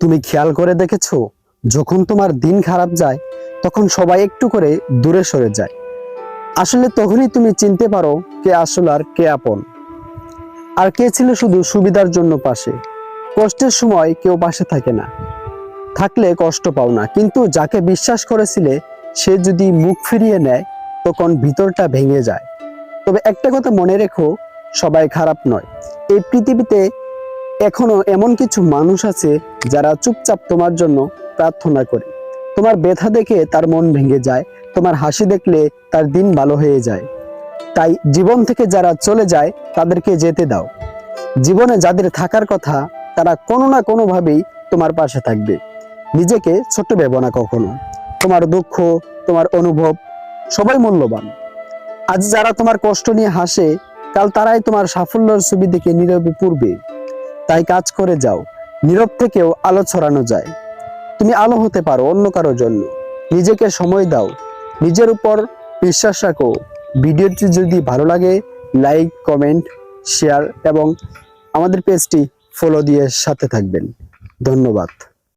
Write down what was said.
তুমি খেয়াল করে দেখেছো, যখন তোমার দিন খারাপ যায় তখন সবাই একটু করে দূরে সরে যায়। আসলে তখনই তুমি চিনতে পারো কে আসল আর কে আপন, আর কে ছিল শুধু সুবিধার জন্য পাশে। কষ্টের সময় কেউ পাশে থাকে না, থাকলে কষ্ট পাও না, কিন্তু যাকে বিশ্বাস করেছিলে সে যদি মুখ ফিরিয়ে নেয় তখন ভিতরটা ভেঙে যায়। তবে একটা কথা মনে রেখো, সবাই খারাপ নয়। এই পৃথিবীতে এখনো এমন কিছু মানুষ আছে যারা চুপচাপ তোমার জন্য প্রার্থনা করে। তোমার ব্যথা দেখে তার মন ভেঙে যায়, তোমার হাসি দেখলে তার দিন ভালো হয়ে যায়। তাই জীবন থেকে যারা চলে যায় তাদেরকে যেতে দাও। জীবনে যাদের থাকার কথা তারা কোনো না কোনো ভাবেই তোমার পাশে থাকবে। নিজেকে ছোট ভেবো না কখনো। তোমার দুঃখ, তোমার অনুভব সবাই মূল্যবান। আজ যারা তোমার কষ্ট নিয়ে হাসে, কাল তারাই তোমার সাফল্যের ছবি দেখে নীরবে পূর্বে। তাই কাজ করে যাও, নীরব থেকেও আলো ছড়ানো যায়। তুমি আলো হতে পারো অন্য কারোর জন্য। নিজেকে সময় দাও, নিজের উপর বিশ্বাস রাখো। ভিডিওটি যদি ভালো লাগে, লাইক, কমেন্ট, শেয়ার এবং আমাদের পেজটি ফলো দিয়ে সাথে থাকবেন। ধন্যবাদ।